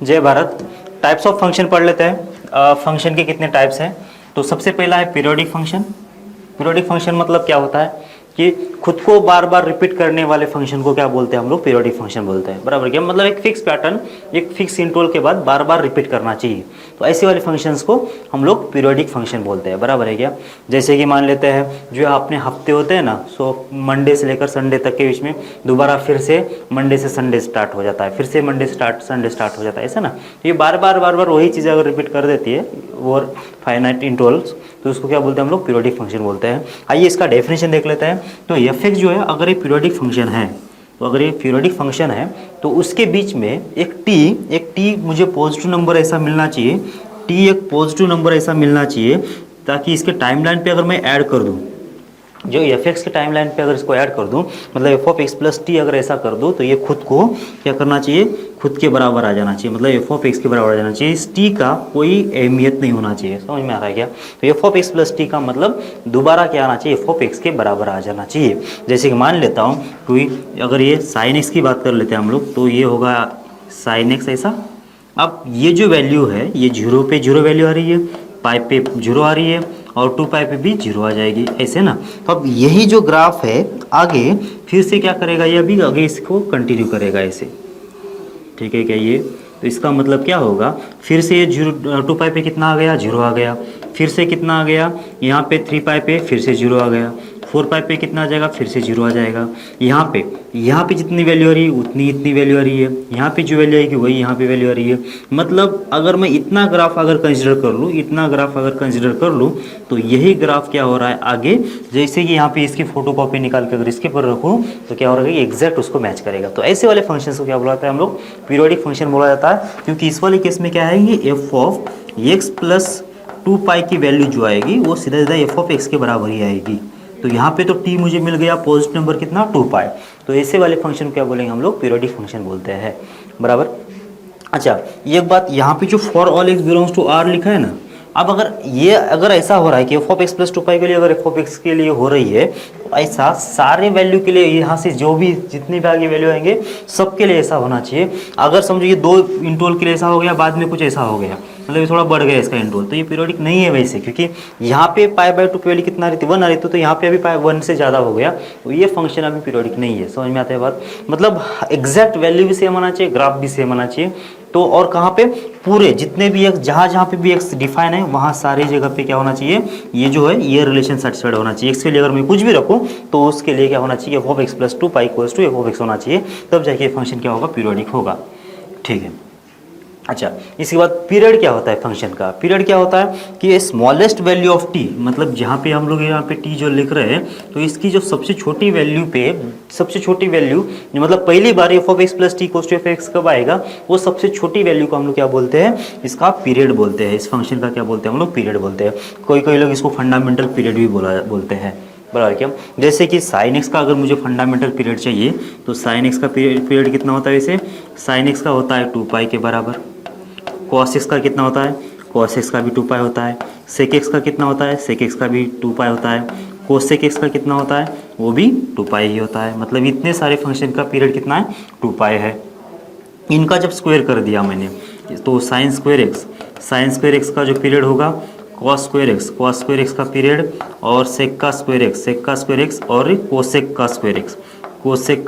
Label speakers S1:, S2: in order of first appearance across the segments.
S1: जय Bharat. Types of function पढ़ लेते हैं। फंक्शन के कितने टाइप्स हैं? तो सबसे पहला है पीरियोडिक फंक्शन। पीरियोडिक फंक्शन मतलब क्या होता है कि खुद को बार बार रिपीट करने वाले फंक्शन को क्या बोलते हैं हम लोग? पीरियोडिक फंक्शन बोलते हैं। बराबर क्या? मतलब एक फिक्स पैटर्न, एक फिक्स इंटरवल के बाद बार बार रिपीट करना चाहिए, तो ऐसे वाले फंक्शंस को हम लोग पीरियोडिक फंक्शन बोलते हैं। बराबर है क्या? जैसे कि मान लेते हैं जो अपने हफ्ते होते हैं ना, सो मंडे से लेकर संडे तक के बीच में दोबारा फिर से मंडे से संडे स्टार्ट हो जाता है, फिर से मंडे संडे स्टार्ट हो जाता है, ऐसा ना। तो ये बार बार वही चीज़ अगर रिपीट कर देती है और फाइनाइट इंटरवल्स, तो उसको क्या बोलते हैं हम लोग? पीरियोडिक फंक्शन बोलते हैं। आइए इसका डेफिनेशन देख लेते हैं। तो एफ एक्स जो है, अगर ये पीरियोडिक फंक्शन है, तो अगर ये पीरियोडिक फंक्शन है तो उसके बीच में एक टी मुझे पॉजिटिव नंबर ऐसा मिलना चाहिए, टी एक पॉजिटिव नंबर ऐसा मिलना चाहिए, ताकि इसके टाइमलाइन पे अगर मैं ऐड कर दूं, जो एफ एक्स के टाइमलाइन पे अगर इसको ऐड कर दूं, मतलब F of x plus T अगर ऐसा कर दूं, तो ये खुद को क्या करना चाहिए? खुद के बराबर आ जाना चाहिए, मतलब एफ ऑफ एक्स के बराबर आ जाना चाहिए। इस टी का कोई अहमियत नहीं होना चाहिए। समझ में आ रहा है क्या? तो F of x plus T का मतलब दोबारा क्या आना चाहिए? एफ ऑफ एक्स के बराबर आ जाना चाहिए। जैसे कि मान लेता हूँ कोई, अगर ये साइन एक्स की बात कर लेते हैं हम लोग, तो ये होगा साइन एक्स ऐसा। अब ये जो वैल्यू है, ये जीरो पे जीरो वैल्यू आ रही है, पाई पे जीरो आ रही है, और 2 पाई पे भी जीरो आ जाएगी, ऐसे ना। तो अब यही जो ग्राफ है आगे फिर से क्या करेगा? ये अभी आगे इसको कंटिन्यू करेगा ऐसे, ठीक है क्या? ये तो इसका मतलब क्या होगा? फिर से ये जीरो 2 पाई पे कितना आ गया? जीरो आ गया। फिर से कितना आ गया? यहाँ पे 3 पाई पे फिर से जीरो आ गया। 4 पाई पे कितना आ जाएगा? फिर से जीरो आ जाएगा। यहाँ पे जितनी वैल्यू आ रही है उतनी इतनी वैल्यू आ रही है, यहाँ पे जो वैल्यू आएगी वही यहाँ पे वैल्यू आ रही है। मतलब अगर मैं इतना ग्राफ अगर कंसिडर कर लूँ, इतना ग्राफ अगर कंसिडर कर लूँ, तो यही ग्राफ क्या हो रहा है आगे, जैसे कि यहाँ पे इसकी फोटो कॉपी निकाल के अगर इसके पर रखूँ, तो क्या हो रहा है? एग्जैक्ट उसको मैच करेगा। तो ऐसे वाले फंक्शन को क्या बुलाते हैं हम लोग? पीरियोडिक फंक्शन बोला जाता है। क्योंकि इस वाले केस में क्या है, ये एफ ऑफ एक्स प्लस 2 पाई की वैल्यू जो आएगी वो सीधा सीधा एफ ऑफ एक्स के बराबर ही आएगी। तो यहाँ पे तो टी मुझे मिल गया पॉजिटिव नंबर कितना? 2 पाई। तो ऐसे वाले फंक्शन क्या बोलेंगे हम लोग? पीरियोडिक फंक्शन बोलते हैं। बराबर। अच्छा, एक बात, यहाँ पे जो for all x belongs to R लिखा है ना, अब अगर ऐसा हो रहा है कि एफ ऑफ एक्स प्लस 2 पाई के लिए अगर एफ ऑफ एक्स के लिए हो रही है, तो ऐसा सारे वैल्यू के लिए यहाँ से जो भी जितने भी आगे वैल्यू आएंगे सबके लिए ऐसा होना चाहिए। अगर समझो ये 2 इंटरवल के लिए ऐसा हो गया, बाद में कुछ ऐसा हो गया, मतलब ये थोड़ा बढ़ गया इसका इंटरवल, तो ये पीरियोडिक नहीं है वैसे। क्योंकि यहाँ पे पाई बाय 2 की वैल्यू कितना आ रही थी? 1 आ रही थी, तो यहाँ पे अभी पाई 1 से ज़्यादा हो गया, तो ये फंक्शन अभी पीरियोडिक नहीं है। समझ में आता है बात? मतलब एग्जैक्ट वैल्यू भी सेम आना चाहिए, ग्राफ भी सेम आना चाहिए। तो और कहाँ पे? पूरे जितने भी एक्स, जहाँ पे भी एक्स डिफाइन है वहाँ सारी जगह पे क्या होना चाहिए? ये जो है ये रिलेशन सेटिस्फाइड होना चाहिए। एक्स के लिए अगर मैं कुछ भी रखूँ तो उसके लिए क्या होना चाहिए? F of x plus 2 pi equals to F of x होना चाहिए, तब जाके फंक्शन क्या होगा? पीरियोडिक होगा। ठीक है। अच्छा, इसके बाद पीरियड क्या होता है फंक्शन का? पीरियड क्या होता है कि स्मॉलेस्ट वैल्यू ऑफ टी, मतलब जहाँ पे हम लोग यहाँ पे टी जो लिख रहे हैं, तो इसकी जो सबसे छोटी वैल्यू पे, सबसे छोटी वैल्यू मतलब पहली बार F of x plus T equals to F X कब आएगा, वो सबसे छोटी वैल्यू को हम लोग क्या बोलते हैं? इसका पीरियड बोलते हैं। इस फंक्शन का क्या बोलते हैं हम लोग? पीरियड बोलते हैं। कोई लोग इसको फंडामेंटल पीरियड भी बोलते हैं। बराबर क्या? जैसे कि साइन एक्स का अगर मुझे फंडामेंटल पीरियड चाहिए, तो साइन एक्स का पीरियड कितना होता है? वैसे साइन एक्स का होता है 2 पाई के बराबर। कॉस एक्स का कितना होता है? कॉस एक्स का भी 2 पाई होता है। सेक एक्स का कितना होता है? सेक एक्स का भी 2 पाई होता है। कोसेक एक्स का कितना होता है? वो भी 2 पाई ही होता है। मतलब इतने सारे फंक्शन का पीरियड कितना है? 2 पाई है। इनका जब स्क्वायर कर दिया मैंने, तो साइन स्क्वायर एक्स का जो पीरियड होगा, कॉस स्क्वायर एक्स का पीरियड, और सेक का स्क्वायर एक्स और कोसेक का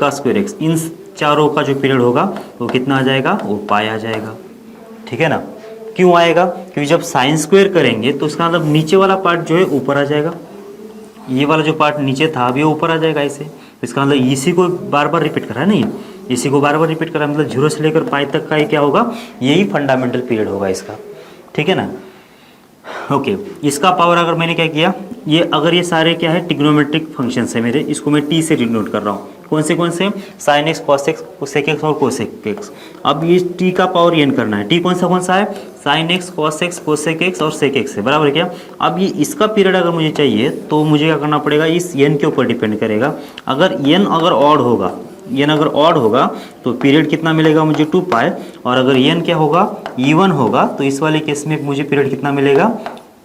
S1: स्क्वायर एक्स, इन चारों का जो पीरियड होगा वो कितना आ जाएगा? वो पाई आ जाएगा। ठीक है ना? क्यों आएगा? क्योंकि जब साइन स्क्वायर करेंगे तो इसका मतलब नीचे वाला पार्ट जो है ऊपर आ जाएगा, ये वाला जो पार्ट नीचे था अब ये ऊपर आ जाएगा ऐसे। इसका मतलब इसी को बार बार रिपीट करा है नहीं, इसी को बार बार रिपीट करा, मतलब 0 से लेकर पाई तक का ये क्या होगा? यही फंडामेंटल पीरियड होगा इसका। ठीक है ना? ओके, इसका पावर अगर मैंने क्या किया, ये अगर ये सारे क्या है? ट्रिग्नोमेट्रिक फंक्शंस है मेरे, इसको मैं टी से डिनोट कर रहा हूँ। कौन से? Sine x, cos x, cosec x और कोसेक एक्स। अब ये टी का पावर एन करना है। टी कौन सा है? Sine x, cos x, cosec x और सेक एक्स है। बराबर क्या? अब ये इसका पीरियड अगर मुझे चाहिए तो मुझे क्या करना पड़ेगा? इस एन के ऊपर डिपेंड करेगा। अगर एन अगर ऑड होगा तो पीरियड कितना मिलेगा मुझे? 2 पाई। और अगर एन क्या होगा? इवन होगा, तो इस वाले केस में मुझे पीरियड कितना मिलेगा?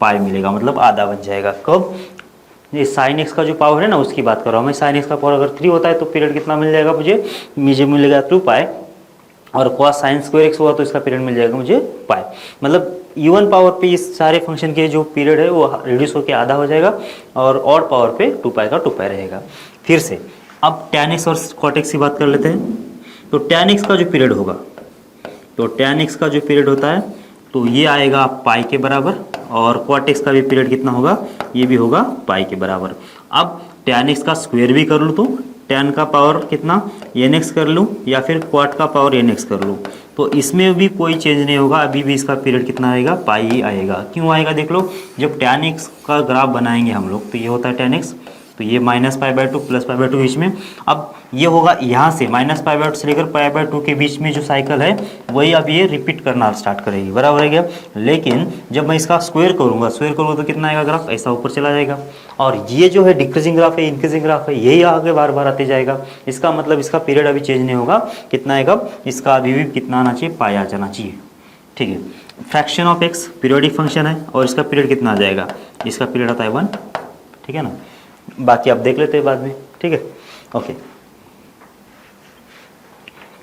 S1: पाई मिलेगा, मतलब आधा बन जाएगा। कब? ये साइन एक्स का जो पावर है ना उसकी बात कर रहा हूँ मैं। साइन एक्स का पावर अगर 3 होता है तो पीरियड कितना मिल जाएगा मुझे मिलेगा 2 पाई। और cos साइन स्क्वायर एक्स हुआ तो इसका पीरियड मिल जाएगा मुझे पाई। मतलब इवन पावर पे इस सारे फंक्शन के जो पीरियड है वो रिड्यूस होकर आधा हो जाएगा और ऑड पावर पे 2 पाई का 2 पाई रहेगा। फिर से अब tan x और cot x की बात कर लेते हैं। तो tan x का जो पीरियड होगा, तो tan x का जो पीरियड होता है तो ये आएगा पाई के बराबर, और cot x का भी पीरियड कितना होगा, ये भी होगा पाई के बराबर। अब tan x का स्क्वायर भी कर लूँ तो tan का पावर कितना nx कर लूँ, या फिर cot का पावर nx कर लूँ, तो इसमें भी कोई चेंज नहीं होगा, अभी भी इसका पीरियड कितना आएगा, पाई ही आएगा। क्यों आएगा देख लो, जब tan x का ग्राफ बनाएंगे हम लोग तो ये होता है tan x, तो ये -π/2 +π/2 बीच में। अब ये होगा यहाँ से -π/2 से लेकर π/2 के बीच में जो साइकिल है वही अब ये रिपीट करना स्टार्ट करेगी, बराबर है क्या। लेकिन जब मैं इसका स्क्वायर करूँगा तो कितना आएगा ग्राफ, ऐसा ऊपर चला जाएगा। और ये जो है डिक्रीजिंग ग्राफ है, इंक्रीजिंग ग्राफ है, यही आगे बार बार आते जाएगा। इसका मतलब इसका पीरियड अभी चेंज नहीं होगा, कितना आएगा, इसका अभी भी कितना आना चाहिए, पाई आ जाना चाहिए। ठीक है, fraction of x periodic function है और इसका पीरियड कितना आ जाएगा, इसका पीरियड आता है 1। ठीक है ना, बाकी आप देख लेते हैं बाद में। ठीक है, ओके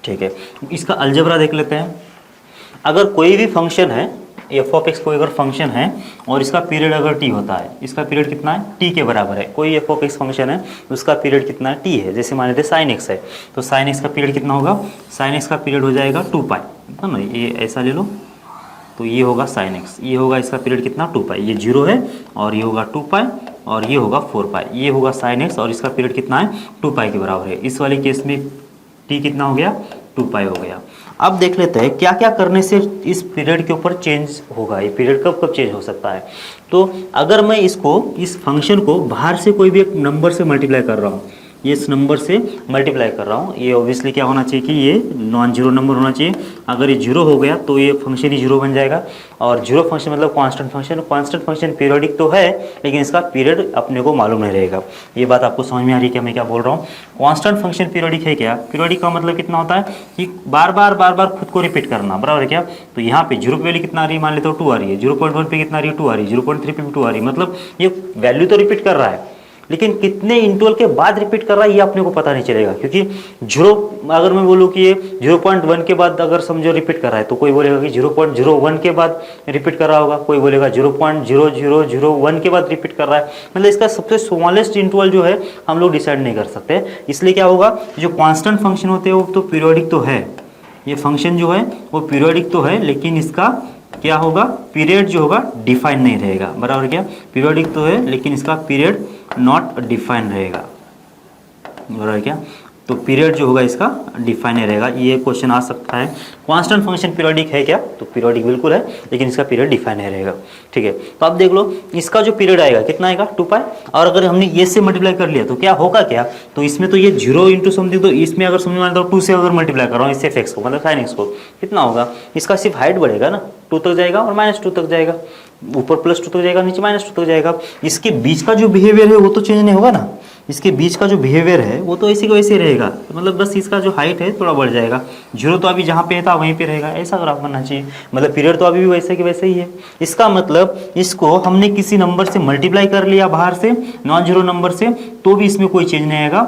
S1: ठीक है, इसका अलजेब्रा देख लेते हैं। अगर कोई भी फंक्शन है एफ ऑफ एक्स, कोई अगर फंक्शन है और इसका पीरियड अगर टी होता है, इसका पीरियड कितना है, टी के बराबर है। कोई एफ ऑफ एक्स फंक्शन है उसका पीरियड कितना है, टी है। जैसे मान लेते साइन एक्स है तो साइन एक्स का पीरियड कितना होगा, साइन एक्स का पीरियड हो जाएगा 2 पाई, है ना, ये ऐसा ले लो, तो ये होगा साइन एक्स, ये होगा इसका पीरियड कितना 2 पाई, ये 0 है और ये होगा 2 पाई और ये होगा 4 पाई, ये होगा साइन एक्स और इसका पीरियड कितना है 2 पाई के बराबर है। इस वाले केस में टी कितना हो गया, 2 पाई हो गया। अब देख लेते हैं क्या क्या करने से इस पीरियड के ऊपर चेंज होगा, ये पीरियड कब कब चेंज हो सकता है। तो अगर मैं इसको, इस फंक्शन को बाहर से कोई भी एक नंबर से मल्टीप्लाई कर रहा हूँ, ये इस नंबर से मल्टीप्लाई कर रहा हूँ, ये ऑब्वियसली क्या होना चाहिए कि ये नॉन जीरो नंबर होना चाहिए। अगर ये जीरो हो गया तो ये फंक्शन ही जीरो बन जाएगा, और जीरो फंक्शन मतलब constant function. Constant function periodic तो है लेकिन इसका पीरियड अपने को मालूम नहीं रहेगा। ये बात आपको समझ में आ रही है कि मैं क्या बोल रहा हूँ। कांस्टेंट फंक्शन पीरियोडिक है क्या, पीरियोडिक का मतलब कितना होता है कि बार बार खुद को रिपीट करना, बराबर है क्या। तो यहाँ पे 0 पे वैल्यू कितना आ रही है, मान लेते हो 2 आ रही है, 0.1 पे कितना आ रही है 2 आ रही है, 0.3 पे भी 2 आ रही है, मतलब ये वैल्यू तो रिपीट कर रहा है लेकिन कितने इंटरवल के बाद रिपीट कर रहा है ये अपने को पता नहीं चलेगा। क्योंकि 0, अगर मैं बोलूँ कि ये 0.1 के बाद अगर समझो रिपीट कर रहा है तो कोई बोलेगा कि 0.01 के बाद रिपीट कर रहा होगा, कोई बोलेगा 0.0001 के बाद रिपीट कर रहा है। मतलब इसका सबसे स्मॉलेस्ट इंटरवल जो है हम लोग डिसाइड नहीं कर सकते। इसलिए क्या होगा, जो कांस्टेंट फंक्शन होते हैं वो तो पीरियोडिक तो है, ये फंक्शन जो है वो पीरियोडिक तो है लेकिन इसका क्या होगा, पीरियड जो होगा डिफाइन नहीं रहेगा, बराबर क्या। पीरियोडिक तो है लेकिन इसका पीरियड नॉट डिफाइन रहेगा, बराबर क्या। तो पीरियड जो होगा इसका डिफाइन नहीं रहेगा। ये क्वेश्चन आ सकता है, कांस्टेंट फंक्शन पीरियोडिक है क्या, तो पीरियोडिक बिल्कुल है लेकिन इसका पीरियड डिफाइन नहीं रहेगा। ठीक है, तो अब देख लो इसका जो पीरियड आएगा कितना आएगा 2 पाई, और अगर हमने ये से मल्टीप्लाई कर लिया तो क्या होगा क्या, तो इसमें तो ये 0 इंटू समथिंग, तो इसमें अगर समझ में 2 से अगर मल्टीप्लाई कर रहा हूँ इससे एक्स को मतलब साइन एक्स को, कितना होगा, इसका सिर्फ हाइट बढ़ेगा ना, 2 तक जाएगा और -2 तक जाएगा, ऊपर +2 तक जाएगा नीचे -2 तक जाएगा। इसके बीच का जो बिहेवियर है वो तो चेंज नहीं होगा ना, इसके बीच का जो बिहेवियर है वो तो ऐसे को वैसे रहेगा, मतलब बस इसका जो हाइट है थोड़ा बढ़ जाएगा। 0 तो अभी जहाँ पे था वहीं पे रहेगा, ऐसा ग्राफ बनना चाहिए। मतलब पीरियड तो अभी भी वैसे कि वैसे ही है। इसका मतलब इसको हमने किसी नंबर से मल्टीप्लाई कर लिया बाहर से, नॉन जीरो नंबर से, तो भी इसमें कोई चेंज नहीं आएगा,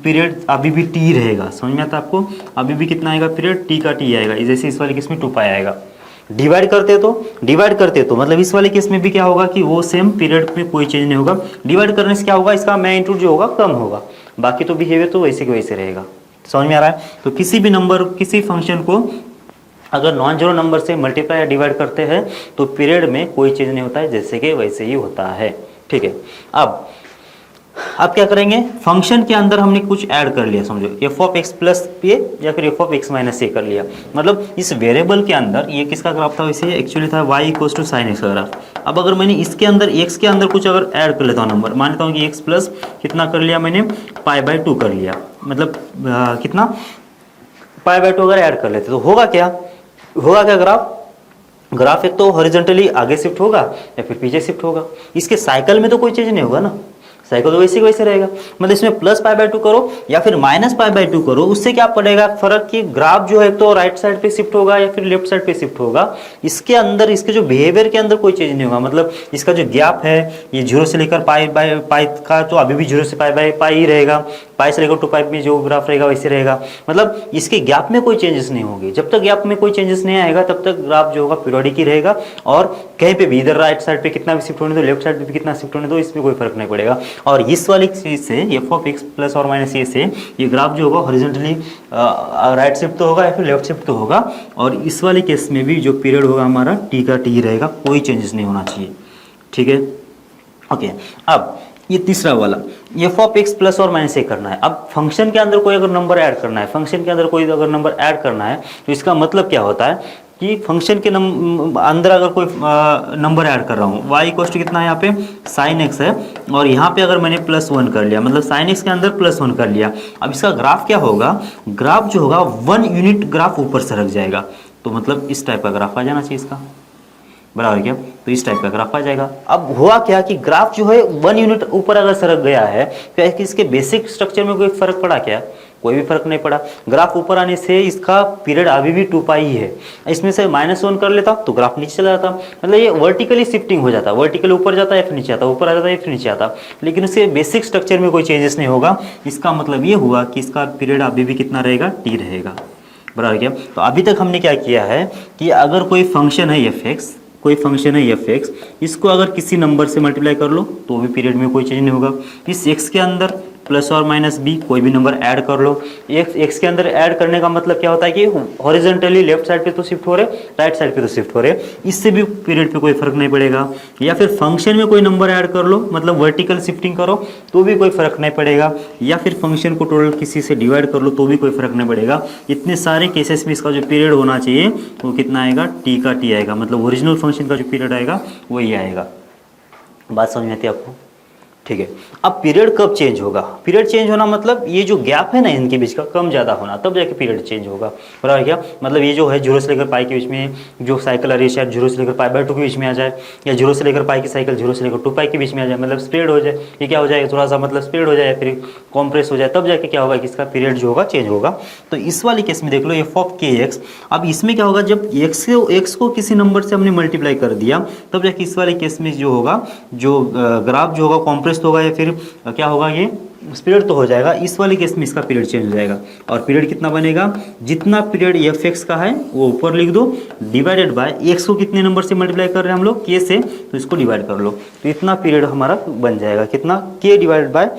S1: पीरियड अभी भी टी रहेगा। समझ में आता है आपको, अभी भी कितना आएगा पीरियड, टी का टी आएगा। जैसे इस वाले केस में 2 पाई आएगा। डिवाइड करते तो मतलब इस वाले केस में भी क्या होगा कि वो सेम पीरियड में कोई चेंज नहीं होगा। डिवाइड करने से क्या होगा, इसका मैग्नीट्यूड जो होगा कम होगा, बाकी तो बिहेवियर तो वैसे के वैसे रहेगा। समझ में आ रहा है। तो किसी भी नंबर, किसी फंक्शन को अगर नॉन जीरो नंबर से मल्टीप्लाई या डिवाइड करते हैं तो पीरियड में कोई चेंज नहीं होता है, जैसे कि वैसे ही होता है। ठीक है, अब क्या करेंगे, फंक्शन के अंदर हमने कुछ ऐड कर लिया, समझो एफ ऑफ एक्स प्लस ए या फिर एफ ऑफ एक्स माइनस ए कर लिया। मतलब इस वेरिएबल के अंदर ये किसका ग्राफ था, वैसे एक्चुअली था y equals to sine x का ग्राफ। अब अगर मैंने इसके अंदर x के अंदर कुछ अगर ऐड कर लेता हूँ नंबर, मान लेता हूँ कि x प्लस कितना कर लिया मैंने, π/2 कर लिया, मतलब कितना π/2 अगर ऐड कर लेते तो होगा क्या ग्राफ एक तो हॉरिजॉन्टली आगे शिफ्ट होगा या फिर पीछे शिफ्ट होगा। इसके साइकिल में तो कोई चेंज नहीं होगा ना, साइकिल तो वैसे वैसे रहेगा। मतलब इसमें +π/2 करो या फिर -π/2 करो, उससे क्या पड़ेगा फर्क कि ग्राफ जो है तो राइट साइड पे शिफ्ट होगा या फिर लेफ्ट साइड पे शिफ्ट होगा। इसके अंदर, इसके जो बिहेवियर के अंदर कोई चेंज नहीं होगा। मतलब इसका जो गैप है ये 0 से लेकर पाई का तो अभी भी 0 से पाई ही रहेगा। पाई से लेकर 2 पाई में जो ग्राफ रहेगा वैसे रहेगा, मतलब इसके गैप में कोई चेंजेस नहीं होंगे। जब तक गैप में कोई चेंजेस नहीं आएगा तब तक ग्राफ जो होगा पीरियोडिक ही रहेगा, और कहीं पे भी इधर राइट साइड पे कितना भी शिफ्ट होने दो, लेफ्ट साइड पे भी कितना शिफ्ट होने दो, इसमें कोई फर्क नहीं पड़ेगा। और इस वाली चीज से एफ ऑफ एक्स प्लस और माइनस ए से ये ग्राफ जो होगा हॉरिजॉन्टली राइट शिफ्ट तो होगा या फिर लेफ्ट शिफ्ट तो होगा, और इस वाले केस में भी जो पीरियड होगा हमारा टी का टी रहेगा, कोई चेंजेस नहीं होना चाहिए। ठीक है, ओके। अब ये तीसरा वाला एफ ऑफ एक्स प्लस और माइनस ए करना है। अब फंक्शन के अंदर कोई अगर नंबर ऐड करना है, फंक्शन के अंदर कोई अगर नंबर ऐड करना है तो इसका मतलब क्या होता है कि फंक्शन के अंदर अगर कोई नंबर ऐड कर रहा हूँ, y इक्वल टू कितना है यहाँ पे साइन एक्स है, और यहाँ पे अगर मैंने +1 कर लिया, मतलब साइन एक्स के अंदर +1 कर लिया। अब इसका ग्राफ क्या होगा, ग्राफ जो होगा 1 यूनिट ग्राफ ऊपर सरक जाएगा, तो मतलब इस टाइप का ग्राफ आ जाना चाहिए इसका, बराबर क्या, तो इस टाइप का ग्राफ आ जाएगा। अब हुआ क्या कि ग्राफ जो है 1 यूनिट ऊपर अगर सरक गया है तो इसके बेसिक स्ट्रक्चर में कोई फर्क पड़ा क्या, कोई भी फर्क नहीं पड़ा। ग्राफ ऊपर आने से इसका पीरियड अभी भी 2 पाई ही है, इसमें से -1 कर लेता तो ग्राफ नीचे चला जाता, मतलब ये वर्टिकली शिफ्टिंग हो जाता, वर्टिकली ऊपर जाता है फिर नीचे आता, ऊपर आ जाता है फिर नीचे आता, लेकिन इसके बेसिक स्ट्रक्चर में कोई चेंजेस नहीं होगा। इसका मतलब ये हुआ कि इसका पीरियड अभी भी कितना रहेगा, टी रहेगा, बराबर क्या। तो अभी तक हमने क्या किया है कि अगर कोई फंक्शन है एफ एक्स, कोई फंक्शन है एफ एक्स, इसको अगर किसी नंबर से मल्टीप्लाई कर लो तो भी पीरियड में कोई चेंज नहीं होगा। इस एक्स के अंदर प्लस और माइनस बी कोई भी नंबर ऐड कर लो, एक्स के अंदर ऐड करने का मतलब क्या होता है कि हॉरिजॉन्टली लेफ्ट साइड पे तो शिफ्ट हो रहे, राइट साइड पे तो शिफ्ट हो रहे, इससे भी पीरियड पे कोई फर्क नहीं पड़ेगा। या फिर फंक्शन में कोई नंबर ऐड कर लो, मतलब वर्टिकल शिफ्टिंग करो तो भी कोई फर्क नहीं पड़ेगा, या फिर फंक्शन को टोटल किसी से डिवाइड कर लो तो भी कोई फर्क नहीं पड़ेगा। इतने सारे केसेस में इसका जो पीरियड होना चाहिए वो कितना आएगा, टी का टी आएगा, मतलब ओरिजिनल फंक्शन का जो पीरियड आएगा वही आएगा। बात समझ में आती है आपको, ठीक है। अब पीरियड कब चेंज होगा, पीरियड चेंज होना मतलब ये जो गैप है ना इनके बीच का कम ज़्यादा होना, तब जाके पीरियड चेंज होगा, बराबर क्या। मतलब ये जो है 0 से लेकर पाई के बीच में जो साइकिल आ रही है शायद 0 से लेकर पाई बाय 2 के बीच में आ जाए, या 0 से लेकर पाई की साइकिल 0 से लेकर 2 पाई के बीच में आ जाए, मतलब स्प्रेड हो जाए, ये क्या हो जाएगा थोड़ा सा मतलब स्प्रेड हो जाए फिर कॉम्प्रेस हो जाए, तब जाके क्या होगा कि इसका पीरियड जो होगा चेंज होगा। तो इस वाले केस में देख लो एफ ऑफ के एक्स, अब इसमें क्या होगा जब एक्स को किसी नंबर से हमने मल्टीप्लाई कर दिया तब जाके इस वाले केस में जो होगा, जो ग्राफ जो होगा कॉम्प्रेस होगा या फिर क्या होगा, ये पीरियड तो हो जाएगा। इस वाले केस में इसका पीरियड चेंज हो जाएगा, और पीरियड कितना बनेगा, जितना पीरियड एफ एक्स का है वो ऊपर लिख दो, डिवाइडेड बाय एक्स को कितने नंबर से मल्टीप्लाई कर रहे हैं हम लोग, के से, तो इसको डिवाइड कर लो, तो इतना पीरियड हमारा बन जाएगा, कितना, के डिवाइडेड बाय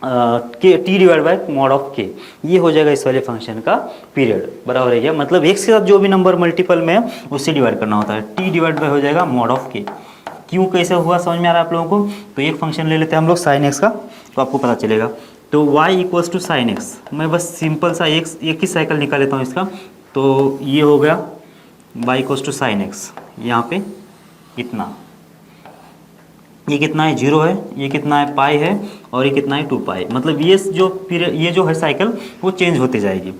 S1: के, T divide by mod of के, ये हो जाएगा इस वाले फंक्शन का पीरियड, बराबर है क्या। मतलब एक्स के साथ जो भी नंबर मल्टीपल में है उससे डिवाइड करना होता है, टी डिवाइड बाय हो जाएगा मॉड ऑफ के। क्यों कैसे हुआ समझ में आ रहा है आप लोगों को, तो एक फंक्शन ले लेते हैं हम लोग साइन एक्स का, तो आपको पता चलेगा। तो y equals to sine x, मैं बस सिंपल सा एक ही साइकिल निकाल लेता हूँ इसका, तो ये हो गया y equals to sine x, यहाँ पे कितना, ये कितना है 0 है, ये कितना है पाई है, और ये कितना है 2 पाई, मतलब ये जो पीरियड ये जो है साइकिल वो चेंज होती जाएगी।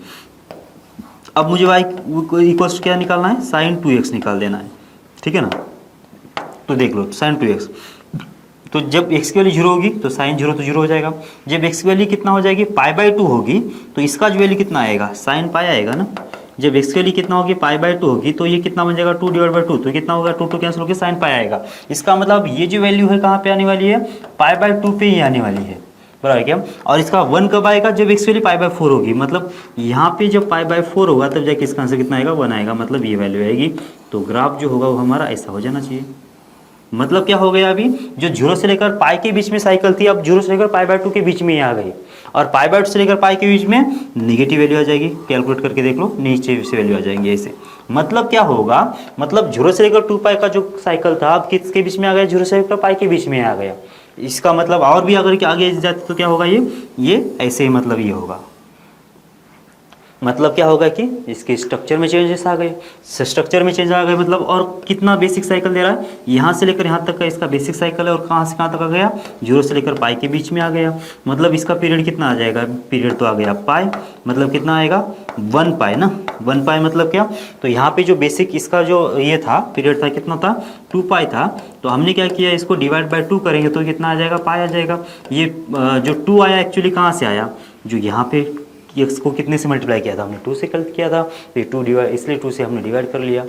S1: अब मुझे y इक्वल्स टू क्या निकालना है, साइन 2x निकाल देना है, ठीक है ना। तो देख लो साइन 2x, तो जब x की वैल्यू 0 होगी तो साइन 0 तो 0 हो जाएगा, जब x की वैल्यू कितना हो जाएगी पाई बाय 2 होगी तो इसका जो वैल्यू कितना आएगा, साइन पाई आएगा ना। जब x की वैल्यू कितना होगी पाई बाय 2 होगी तो ये कितना बन जाएगा 2 डिवाइड बाय 2, तो कितना होगा 2 कैंसिल होकर साइन पाई आएगा। इसका मतलब ये जो वैल्यू है कहाँ पे आने वाली है, पाई बाय 2 पे ही आने वाली है, बराबर क्या। और इसका 1 कब आएगा, जब x की वैल्यू पाई बाय 4 होगी, मतलब यहाँ पे जब पाई बाय 4 होगा तब जाके इसका आंसर कितना आएगा 1 आएगा, मतलब ये वैल्यू आएगी। तो ग्राफ जो होगा वो हमारा ऐसा हो जाना चाहिए। मतलब क्या हो गया, अभी जो 0 से लेकर पाई के बीच में साइकिल थी अब 0 से लेकर पाई बाय 2 के बीच में ही आ गई, और पाई बाय 2 से लेकर पाई के बीच में नेगेटिव वैल्यू आ जाएगी, कैलकुलेट करके देख लो नीचे से वैल्यू आ जाएंगे ऐसे। मतलब क्या होगा, मतलब 0 से लेकर 2 पाई का जो साइकिल था अब किसके बीच में आ गया, 0 से लेकर पाई के बीच में आ गया। इसका मतलब और भी अगर आगे जाते तो क्या होगा, ये ऐसे ही मतलब ये होगा। मतलब क्या होगा कि इसके स्ट्रक्चर में चेंजेस आ गए, स्ट्रक्चर में चेंज आ गए, मतलब और कितना बेसिक साइकिल दे रहा है, यहाँ से लेकर यहाँ तक का इसका बेसिक साइकिल है, और कहाँ से कहाँ तक आ गया 0 से लेकर पाई के बीच में आ गया। मतलब इसका पीरियड कितना आ जाएगा, पीरियड तो आ गया पाई, मतलब कितना आएगा 1 पाई ना, 1 पाई मतलब क्या, तो यहाँ पे जो बेसिक इसका जो ये था पीरियड था कितना था 2 पाई था, तो हमने क्या किया इसको डिवाइड बाय 2 करेंगे तो कितना आ जाएगा पाई आ जाएगा। ये जो 2 आया एक्चुअली कहाँ से आया, जो यहाँ पे एक्स को कितने से मल्टीप्लाई किया था हमने 2 से किया था, तो 2 डिवाइड, इसलिए 2 से हमने डिवाइड कर लिया,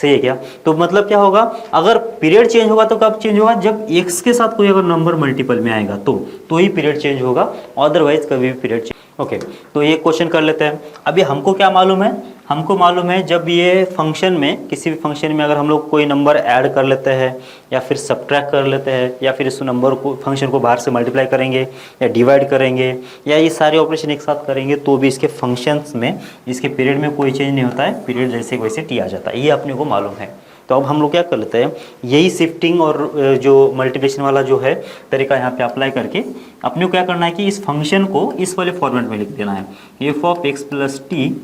S1: सही है क्या? तो मतलब क्या होगा, अगर पीरियड चेंज होगा तो कब चेंज होगा, जब x के साथ कोई अगर नंबर मल्टीपल में आएगा तो ही पीरियड चेंज होगा, अदरवाइज कभी भी पीरियड चेंज। ओके, तो ये क्वेश्चन कर लेते हैं। अभी हमको क्या मालूम है, हमको मालूम है जब ये फंक्शन में, किसी भी फंक्शन में अगर हम लोग कोई नंबर ऐड कर लेते हैं या फिर सब्ट्रैक्ट कर लेते हैं या फिर इस नंबर को, फंक्शन को बाहर से मल्टीप्लाई करेंगे या डिवाइड करेंगे या ये सारे ऑपरेशन एक साथ करेंगे, तो भी इसके फंक्शंस में, इसके पीरियड में कोई चेंज नहीं होता है, पीरियड जैसे वैसे टी आ जाता है, ये अपने को मालूम है। तो अब हम लोग क्या कर लेते हैं, यही शिफ्टिंग और जो मल्टीप्लिकेशन वाला जो है तरीका यहाँ पे अप्लाई करके अपने को क्या करना है कि इस फंक्शन को इस वाले फॉर्मेट में लिख देना है, F of x plus T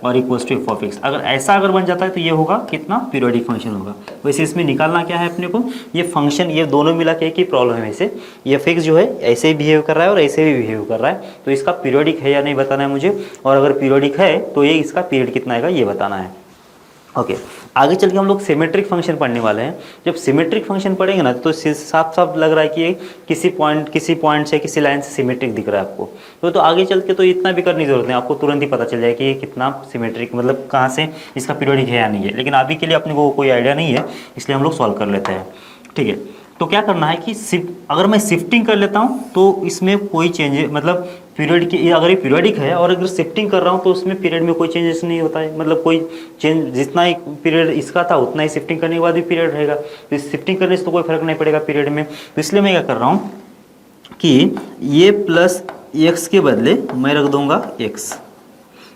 S1: और equals to F of X. अगर ऐसा अगर बन जाता है तो ये होगा कितना, पीरियोडिक फंक्शन होगा। वैसे इसमें निकालना क्या है अपने को, ये फंक्शन, ये दोनों मिला के एक ही प्रॉब्लम है। वैसे ये एफ एक्स जो है ऐसे ही बिहेव कर रहा है और ऐसे भी बिहेव कर रहा है, तो इसका पीरियोडिक है या नहीं बताना है मुझे, और अगर पीरियोडिक है तो ये इसका पीरियड कितना आएगा ये बताना है। ओके, आगे चल के हम लोग सिमेट्रिक फंक्शन पढ़ने वाले हैं। जब सिमेट्रिक फंक्शन पढ़ेंगे ना तो साफ साफ लग रहा है कि ये किसी पॉइंट से, किसी लाइन से सिमेट्रिक दिख रहा है आपको, तो आगे चल के तो इतना भी करने की जरूरत नहीं, आपको तुरंत ही पता चल जाए कि ये कितना सिमेट्रिक, मतलब कहाँ से इसका पीरियोडिक है या नहीं है। लेकिन अभी के लिए अपने को कोई आइडिया नहीं है, इसलिए हम लोग सॉल्व कर लेते हैं। ठीक है, तो क्या करना है कि अगर मैं शिफ्टिंग कर लेता हूँ तो इसमें कोई चेंज, मतलब पीरियड की, अगर ये पीरियडिक है और अगर शिफ्टिंग कर रहा हूँ तो उसमें पीरियड में कोई चेंजेस नहीं होता है, मतलब कोई चेंज, जितना ही पीरियड इसका था उतना ही शिफ्टिंग करने के बाद भी पीरियड रहेगा, तो शिफ्टिंग करने से तो कोई फर्क नहीं पड़ेगा पीरियड में। तो इसलिए मैं क्या कर रहा हूँ कि ये प्लस एक्स के बदले मैं रख दूंगा एक्स,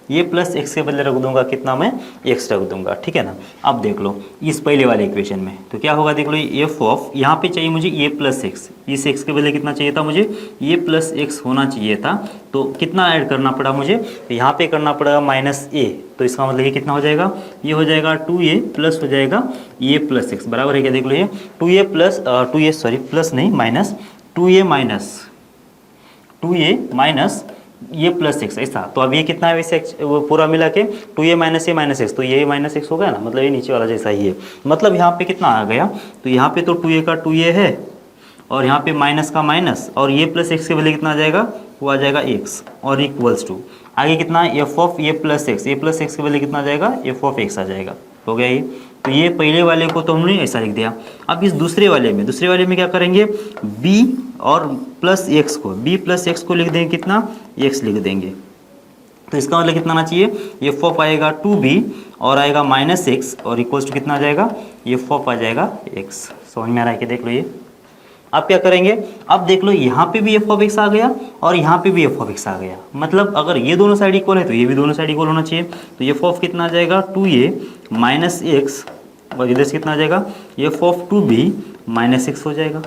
S1: ये प्लस एक्स के बदले रख दूंगा कितना, मैं एक्स रख दूंगा। ठीक है ना, अब देख लो इस पहले वाले इक्वेशन में तो क्या होगा, देख लो एफ ऑफ, यहाँ पे चाहिए मुझे ए प्लस एक्स, इस एक्स के बदले कितना चाहिए था मुझे, ए प्लस एक्स होना चाहिए था, तो कितना ऐड करना पड़ा मुझे, तो यहाँ पे करना पड़ेगा माइनस ए, तो इसका मतलब ये कितना हो जाएगा, ये हो जाएगा 2a प्लस हो जाएगा ए प्लस एक्स, बराबर है क्या, देख लो ये 2a plus 2a sorry plus नहीं माइनस 2a माइनस ये प्लस एक्स, ऐसा। तो अब ये कितना है वैसे पूरा मिला के 2a माइनस ए माइनस एक्स, तो ये माइनस एक्स हो गया ना, मतलब ये नीचे वाला जैसा ही है, मतलब यहाँ पे कितना आ गया, तो यहाँ पे तो 2a का 2a है और यहाँ पे माइनस का माइनस, और ये प्लस एक्स के बदले कितना आ जाएगा, वो आ जाएगा एक्स, और इक्वल्स टू आगे कितना है F of a plus x के बदले कितना आ जाएगा, एफ ऑफ एक्स आ जाएगा। हो गया ये, तो ये पहले वाले को तो हमने ऐसा लिख दिया। अब इस दूसरे वाले में क्या करेंगे, b और प्लस एक्स को, b प्लस एक्स को लिख देंगे कितना, x लिख देंगे, तो इसका मतलब कितना आना चाहिए, एफ ऑफ आएगा 2b और आएगा माइनस एक्स और इक्वल्स टू कितना आ जाएगा, एफ ऑफ आ जाएगा x। समझ में आ रहा है कि, देख लो ये। अब क्या करेंगे, अब देख लो यहाँ पे भी एफ ऑफ एक्स आ गया और यहाँ पे भी एफ ऑफ एक्स आ गया, मतलब अगर ये दोनों साइड इक्वल है तो ये भी दोनों साइड इक्वल होना चाहिए। तो एफ ऑफ कितना आ जाएगा 2a माइनस एक्स और इधर से कितना आ जाएगा, f of 2b minus x हो जाएगा।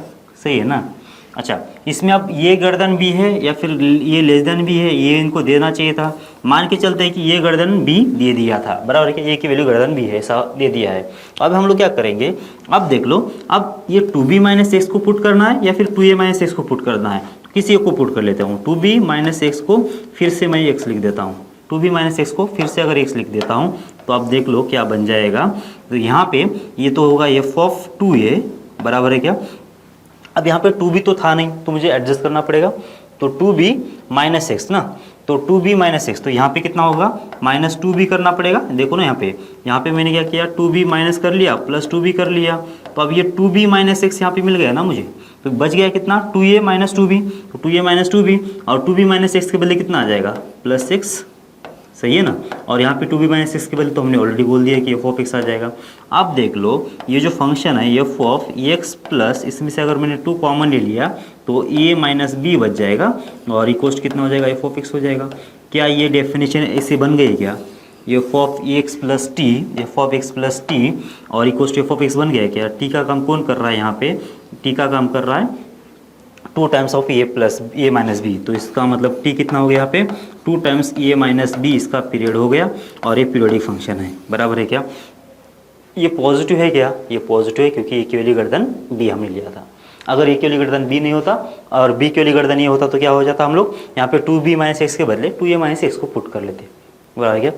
S1: सही है ना। अच्छा, इसमें अब ये गर्दन भी है या फिर ये लेस देन भी है, ये इनको देना चाहिए था। मान के चलते हैं कि ये गर्दन भी दे दिया था, बराबर है कि ए की वैल्यू गर्दन भी है, ऐसा दे दिया है। अब हम लोग क्या करेंगे, अब देख लो, अब ये 2b माइनस एक्स को पुट करना है या फिर 2a माइनस एक्स को पुट करना है, किसी एक को पुट कर लेता हूँ। 2b माइनस एक्स को फिर से मैं एक्स लिख देता हूँ, 2b माइनस एक्स को फिर से अगर एक्स लिख देता हूँ तो अब देख लो क्या बन जाएगा। तो यहाँ पे ये तो होगा एफ ऑफ 2a, बराबर है क्या, अब यहाँ पे 2b तो था नहीं तो मुझे एडजस्ट करना पड़ेगा, तो 2b माइनस एक्स ना, तो 2b माइनस एक्स, तो यहाँ पे कितना होगा, माइनस 2b करना पड़ेगा। देखो ना यहाँ पे मैंने क्या किया, 2b माइनस कर लिया प्लस 2b कर लिया, तो अब ये 2b माइनस एक्स यहाँ पे मिल गया ना मुझे, तो बच गया कितना 2a माइनस 2b, तो 2a माइनस 2b और 2b माइनस एक्स के बदले कितना आ जाएगा, प्लस एक्स। सही है ना। और यहाँ पे 2b माइनस एक्स के बदले तो हमने ऑलरेडी बोल दिया कि एफ ऑफ एक्स आ जाएगा। अब देख लो ये जो फंक्शन है एफ ऑफ एक्स प्लस, इसमें से अगर मैंने 2 कॉमन ले लिया तो a माइनस बी बच जाएगा और इक्वल कितना हो जाएगा, एफ ऑफ एक्स हो जाएगा। क्या ये डेफिनेशन ऐसे बन गई क्या, F of x plus T, F of x plus T और equal to F of x बन गया क्या। टी का काम कौन कर रहा है, यहाँ पे टी का काम कर रहा है 2 times of a plus a minus b, तो इसका मतलब टी कितना हो गया यहाँ पे 2 टाइम्स ए माइनस बी, इसका पीरियड हो गया और ये पीरियोडिक फंक्शन है, बराबर है क्या। ये पॉजिटिव है क्या, ये पॉजिटिव है क्योंकि ए की वैल्यू गर्दन बी हमने लिया था। अगर ए की वैल्यू गर्दन बी नहीं होता और बी की वैल्यू गर्दन ये होता तो क्या हो जाता, हम लोग यहाँ पे 2b माइनस एक्स के बदले 2a माइनस एक्स को पुट कर लेते, बराबर है क्या।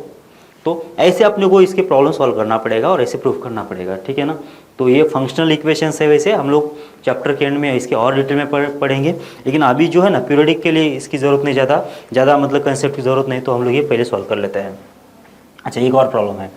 S1: तो ऐसे अपने को इसके प्रॉब्लम सॉल्व करना पड़ेगा और ऐसे प्रूफ करना पड़ेगा, ठीक है ना। तो ये फंक्शनल इक्वेशंस है, वैसे हम लोग चैप्टर के एंड में इसके और डिटेल में पढ़ेंगे, लेकिन अभी जो है ना पीरियोडिक के लिए इसकी ज़रूरत नहीं, ज़्यादा मतलब कंसेप्ट की ज़रूरत नहीं, तो हम लोग ये पहले सॉल्व कर लेते हैं। अच्छा, एक और प्रॉब्लम है,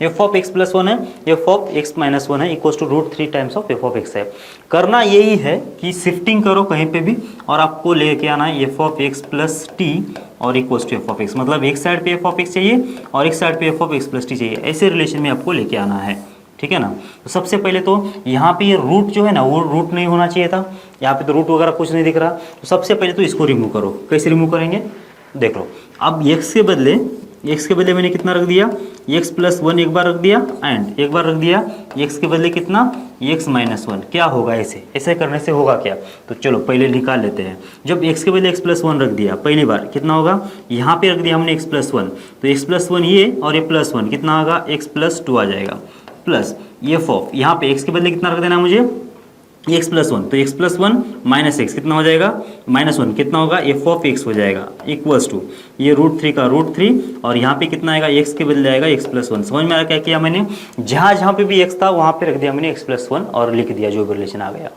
S1: F of x plus one है, F of x minus one है, equal to root three times of F of x है। करना यही है कि शिफ्टिंग करो कहीं पे भी और आपको लेके आना है F of x plus T और equal to F of X, मतलब एक साइड पे एफ ऑफ एक्स चाहिए और एक साइड पे F of x plus T चाहिए, ऐसे रिलेशन में आपको लेके आना है, ठीक है ना। तो सबसे पहले तो यहाँ पे ये रूट जो है ना वो रूट नहीं होना चाहिए था, यहाँ पे तो रूट वगैरह कुछ नहीं दिख रहा, तो सबसे पहले तो इसको रिमूव करो। कैसे रिमूव करेंगे देख लो। अब x के बदले मैंने कितना रख दिया, x प्लस वन एक बार रख दिया एंड एक बार रख दिया x के बदले कितना x माइनस वन। क्या होगा ऐसे करने से होगा क्या, तो चलो पहले निकाल लेते हैं। जब x के बदले x प्लस वन रख दिया पहली बार कितना होगा, यहाँ पे रख दिया हमने x प्लस वन, तो x प्लस वन ये और ये प्लस वन कितना होगा x प्लस टू आ जाएगा, प्लस एफ ऑफ यहाँ पे x के बदले कितना रख देना मुझे x प्लस वन, तो x plus one minus x कितना हो जाएगा माइनस वन, कितना होगा एफ ऑफ एक्स हो जाएगा इक्वल्स टू ये रूट थ्री का रूट थ्री और यहाँ पे कितना आएगा x के बदले आएगा x प्लस वन। समझ में आ रहा क्या किया मैंने, जहाँ पे भी x था वहाँ पे रख दिया मैंने x प्लस वन और लिख दिया जो भी रिलेशन आ गया।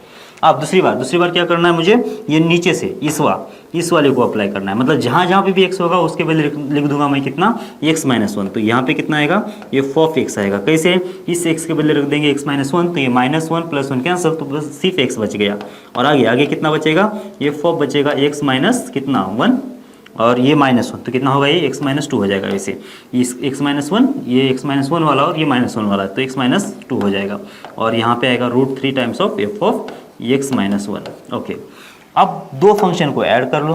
S1: अब दूसरी बार क्या करना है मुझे, ये नीचे से इस वाले को अप्लाई करना है, मतलब जहाँ पे भी x होगा उसके बदले लिख दूंगा मैं कितना x माइनस वन, तो यहाँ पे कितना आएगा एफ ऑफ एक्स आएगा। कैसे, इस x के बदले रख देंगे x माइनस वन, तो ये minus one plus one cancel, तो बस सिर्फ x बच गया और आगे कितना बचेगा एफ ऑफ बचेगा x माइनस कितना वन और ये माइनस वन, तो कितना होगा ये x माइनस टू हो जाएगा। वैसे इस x माइनस वन ये x माइनस वन वाला और ये माइनस वन वाला, तो x माइनस टू हो जाएगा और यहाँ पे आएगा root three times of F of x minus one. Okay, अब दो फंक्शन को ऐड कर लो।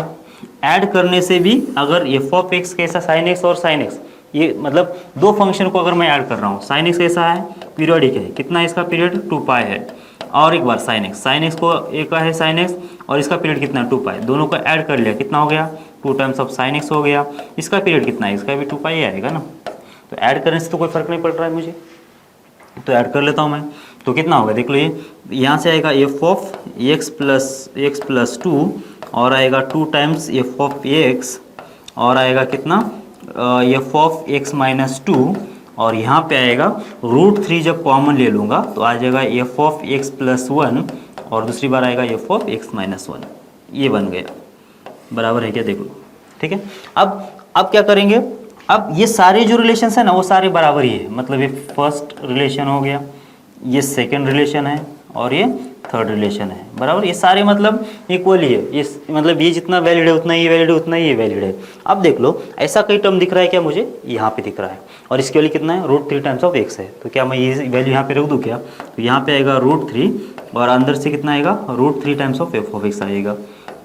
S1: ऐड करने से भी अगर एफ ऑफ एक्स कैसा साइन एक्स और साइन एक्स, ये मतलब दो फंक्शन को अगर मैं ऐड कर रहा हूँ, साइन एक्स कैसा है पीरियोडिक है, कितना है इसका पीरियड 2 पाई है, और एक बार साइन एक्स को एक है साइन एक्स और इसका पीरियड कितना 2 पाई, दोनों को ऐड कर लिया कितना हो गया 2 टाइम्स ऑफ साइन एक्स हो गया। इसका पीरियड कितना है, इसका भी 2 पाई आएगा ना, तो ऐड करने से तो कोई फर्क नहीं पड़ रहा है मुझे, तो ऐड कर लेता हूँ मैं। तो कितना होगा देख लो, ये यहाँ से आएगा F of x plus to और आएगा 2 टाइम्स एफ ऑफ एक्स और आएगा कितना f of x minus to और यहाँ पे आएगा रूट थ्री, जब कॉमन ले लूँगा तो आ जाएगा f of x plus one और दूसरी बार आएगा F of x minus one. ये बन गया, बराबर है क्या देख लो, ठीक है। अब क्या करेंगे, अब ये सारे जो रिलेशंस है ना वो सारे बराबर ही है, मतलब ये फर्स्ट रिलेशन हो गया, ये सेकंड रिलेशन है और ये थर्ड रिलेशन है, बराबर ये सारे मतलब इक्वल ही है, ये मतलब ये जितना वैलिड है उतना ही वैलिड है उतना ही ये वैलिड है। अब देख लो ऐसा कई टर्म दिख रहा है क्या मुझे, यहाँ पे दिख रहा है और इसके वैल्यू कितना है root three times of x है, तो क्या मैं ये वैल्यू यहाँ पे रख दूँ क्या, तो यहाँ पे आएगा रूट थ्री और अंदर से कितना आएगा root three times of F of x आएगा,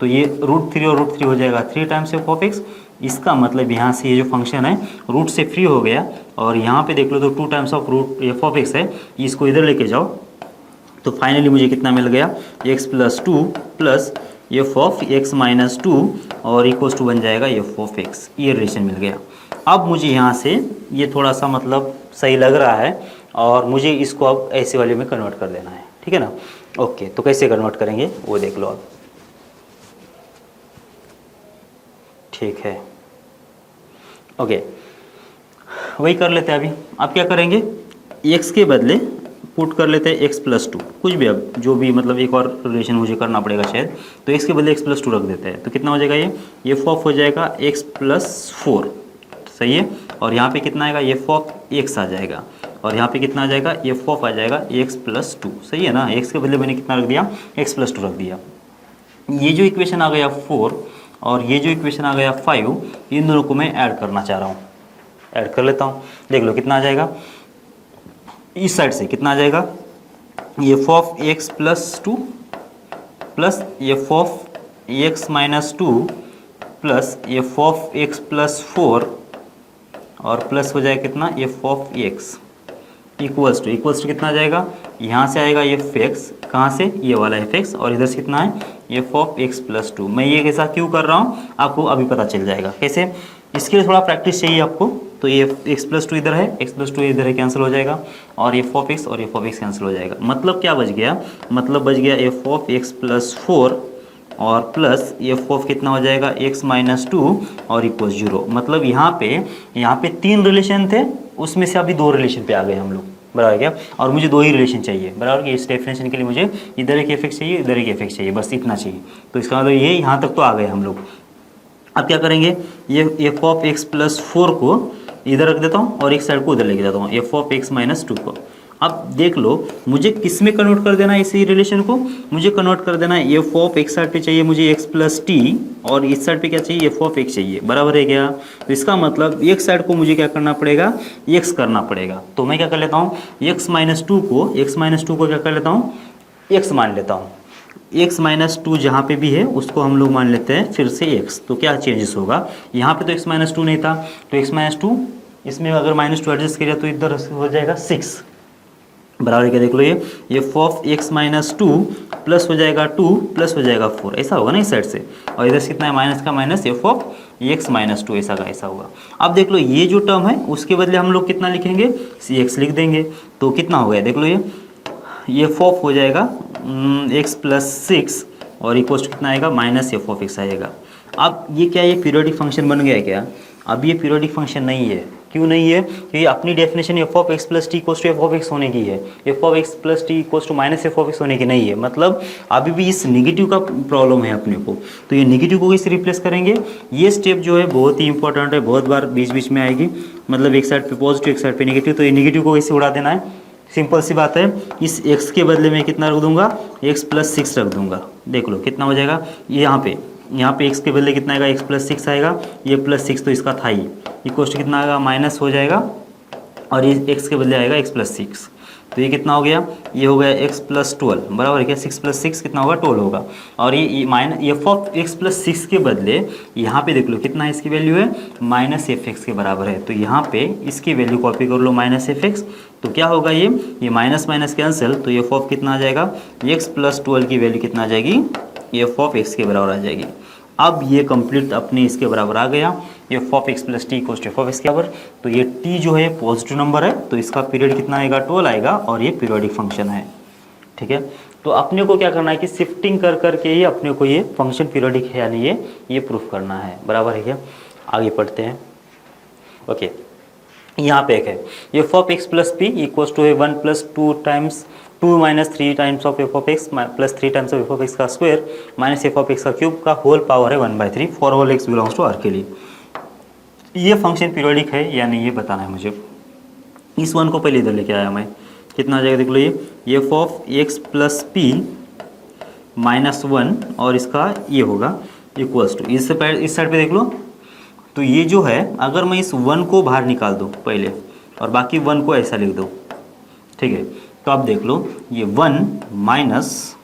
S1: तो ये रूट थ्री और रूट थ्री हो जाएगा 3 टाइम्स एफ ऑफ एक्स। इसका मतलब यहाँ से ये जो फंक्शन है रूट से फ्री हो गया और यहाँ पे देख लो तो 2 times of root f of x है, इसको इधर लेके जाओ तो फाइनली मुझे कितना मिल गया x plus two plus f of x minus to और इक्वल्स टू बन जाएगा एफ ऑफ एक्स, ये रिलेशन मिल गया। अब मुझे यहाँ से ये थोड़ा सा मतलब सही लग रहा है और मुझे इसको अब ऐसे वाले में कन्वर्ट कर देना है, ठीक है ना। ओके, तो कैसे कन्वर्ट करेंगे वो देख लो अब, ठीक है। ओके, वही कर लेते हैं अभी। अब क्या करेंगे, x के बदले पुट कर लेते हैं x प्लस टू, कुछ भी अब जो भी मतलब एक और रिलेशन मुझे करना पड़ेगा शायद, तो x के बदले x प्लस टू रख देते हैं, तो कितना हो जाएगा ये एफ ऑफ हो जाएगा x प्लस फोर, सही है, और यहाँ पे कितना आएगा एफ ऑफ x आ जाएगा और यहाँ पे कितना आ जाएगा एफ ऑफ आ जाएगा x प्लस टू, सही है ना। x के बदले मैंने कितना रख दिया x प्लस टू रख दिया। ये जो इक्वेशन आ गया 4 और ये जो इक्वेशन आ गया 5, इन दोनों को मैं ऐड करना चाह रहा हूँ, ऐड कर लेता हूँ। देख लो कितना आ जाएगा, इस साइड से कितना आ जाएगा f of x plus two plus f of x minus two plus f of x plus four और प्लस हो जाएगा कितना f of x equals to कितना आ जाएगा, यहाँ से आएगा एफ एक्स, कहाँ से ये वाला एफ एक्स और इधर से कितना है F of x plus to. मैं ये कैसा क्यों कर रहा हूँ आपको अभी पता चल जाएगा कैसे, इसके लिए थोड़ा प्रैक्टिस चाहिए आपको। तो ये एक्स प्लस टू इधर है, एक्स प्लस टू इधर है, कैंसिल हो जाएगा और एफ ऑफ एक्स और एफ ऑफ एक्स कैंसिल हो जाएगा। मतलब क्या बच गया, मतलब बच गया f of x plus four और प्लस एफ ऑफ कितना हो जाएगा एक्स माइनस टू और इक्वल 0। मतलब यहाँ पे 3 रिलेशन थे, उसमें से अभी 2 रिलेशन पे आ गए हम लोग, बराबर क्या, और मुझे 2 ही रिलेशन चाहिए, बराबर कि इस डेफिनेशन के लिए मुझे इधर एक एफ एक्स चाहिए इधर एक एफ एक्स चाहिए, बस इतना चाहिए। तो इसका मतलब ये यहाँ तक तो आ गए हम लोग। अब क्या करेंगे, ये F of x plus four को इधर रख देता हूँ और एक साइड को उधर लेके जाता हूँ, F of x minus to को। अब देख लो मुझे किस में कन्वर्ट कर देना है इसी रिलेशन को, मुझे कन्वर्ट कर देना है एफ ऑफ एक्स साइड पे चाहिए मुझे एक्स प्लस टी, और इस साइड पे क्या चाहिए एफ ऑफ एक्स चाहिए, बराबर है क्या। तो इसका मतलब एक साइड को मुझे क्या करना पड़ेगा, एक्स करना पड़ेगा। तो मैं क्या कर लेता हूँ, एक्स माइनस टू को क्या कर लेता हूँ, एक्स मान लेता हूँ। x माइनस टू जहाँ पे भी है उसको हम लोग मान लेते हैं फिर से x। तो क्या चेंजेस होगा, यहाँ पे तो x माइनस टू नहीं था, तो x माइनस टू इसमें अगर माइनस टू एडजस्ट किया तो इधर हो जाएगा 6, बराबर क्या देख लो, ये F of x minus two plus हो जाएगा 2 प्लस हो जाएगा 4, ऐसा होगा ना इस साइड से। और इधर से कितना है माइनस का minus f of x minus to, ऐसा का ऐसा होगा। अब देख लो ये जो टर्म है उसके बदले हम लोग कितना लिखेंगे, सी एक्स लिख देंगे। तो कितना हो गया देख लो, ये एफ ऑफ हो जाएगा एक्स प्लस 6 और इक्वल टू कितना आएगा माइनस एफ ऑफ एक्स आएगा। अब ये क्या, ये पीरियोडिक फंक्शन बन गया क्या। अब ये पीरियोडिक फंक्शन नहीं है, क्यों नहीं है, क्योंकि अपनी definition f of x plus T equals to F of x होने की है, F of x plus T equals to minus f of x होने की नहीं है। मतलब अभी भी इस निगेटिव का प्रॉब्लम है अपने को, तो ये निगेटिव को कैसे रिप्लेस करेंगे। ये स्टेप जो है बहुत ही इंपॉर्टेंट है, बहुत बार बीच बीच में आएगी, मतलब एक साइड पे पॉजिटिव एक साइड पे नेगेटिव, तो ये निगेटिव को कैसे उड़ा देना है, सिंपल सी बात है। इस x के बदले में कितना रख दूंगा, x प्लस 6 रख दूंगा। देख लो कितना हो जाएगा, ये यहाँ पे x के बदले कितना आएगा, x प्लस 6 आएगा, ये प्लस 6 तो इसका था ही, इक्वल टू कितना आएगा माइनस हो जाएगा, और ये x के बदले आएगा x प्लस 6, तो ये कितना हो गया, ये हो गया x प्लस 12, बराबर है क्या, 6 प्लस 6 कितना होगा 12 होगा। और ये minus f of x plus 6 के बदले यहाँ पे देख लो कितना है, इसकी वैल्यू है माइनस एफ एक्स के बराबर है, तो यहाँ पे इसकी वैल्यू कॉपी कर लो माइनस एफ एक्स। तो क्या होगा, ये माइनस माइनस कैंसिल, तो एफ ऑफ कितना आ जाएगा, एक्स प्लस 12 की वैल्यू कितना आ जाएगी, एफ ऑफ एक्स के बराबर आ जाएगी। अब ये कंप्लीट अपने इसके बराबर आ गया, f of x plus T equals to F of x के बराबर। तो ये टी जो है पॉजिटिव नंबर है, तो इसका पीरियड कितना आएगा 12 आएगा, और ये पीरियोडिक फंक्शन है। ठीक है, तो अपने को क्या करना है कि शिफ्टिंग कर करके ही अपने को ये फंक्शन पीरियोडिक है या नहीं है ये प्रूफ करना है, बराबर है क्या। आगे पढ़ते हैं। ओके, यहाँ पे एक है F of x plus p equals to 1 plus 2 times 2 minus 3 times of F of x plus 3 times of F of x का square minus f of x का क्यूब का होल पावर है 1/3 for all x belongs to R के लिए। ये function periodic है या नहीं ये बताना है मुझे। इस वन को पहले इधर लेके आया मैं, कितना आ जाएगा देख लो, ये F of x plus p minus 1 और इसका ये होगा इक्वल्स टू, इस साइड पे देख लो, तो ये जो है अगर मैं इस 1 को बाहर निकाल दूँ पहले और बाकी 1 को ऐसा लिख दूँ, ठीक है, तो आप देख लो ये 1 माइनस,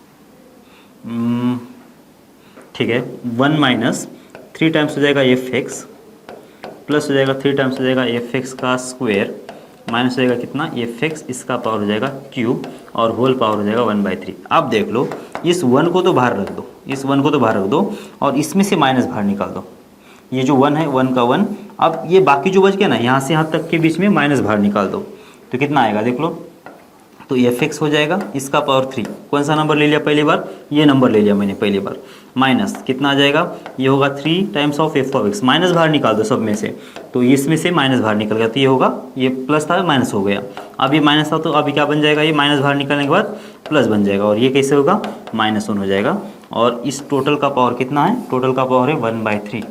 S1: ठीक है, 1 माइनस 3 टाइम्स हो जाएगा एफ एक्स प्लस हो जाएगा 3 टाइम्स हो जाएगा एफ एक्स का स्क्वायर माइनस हो जाएगा कितना एफ एक्स, इसका पावर हो जाएगा क्यूब और होल पावर हो जाएगा 1/3। अब देख लो इस 1 को तो बाहर रख दो, इस 1 को तो बाहर रख दो और इसमें से माइनस बाहर निकाल दो, ये जो 1 है 1 का 1, अब ये बाकी जो बच गया ना यहाँ से यहाँ तक के बीच में माइनस बाहर निकाल दो, तो कितना आएगा देख लो, तो एफ एक्स हो जाएगा, इसका पावर 3, कौन सा नंबर ले लिया पहली बार, ये नंबर ले लिया मैंने पहली बार, माइनस कितना आ जाएगा, ये होगा 3 times of F of x, minus बाहर निकाल दो सब में से, तो इसमें से माइनस बाहर निकल गया, तो ये होगा, ये प्लस था माइनस हो गया, अब ये माइनस था तो अभी क्या बन जाएगा, ये माइनस बाहर निकलने के बाद प्लस बन जाएगा, और ये कैसे होगा -1 हो जाएगा, और इस टोटल का पावर कितना है, टोटल का पावर है 1/3।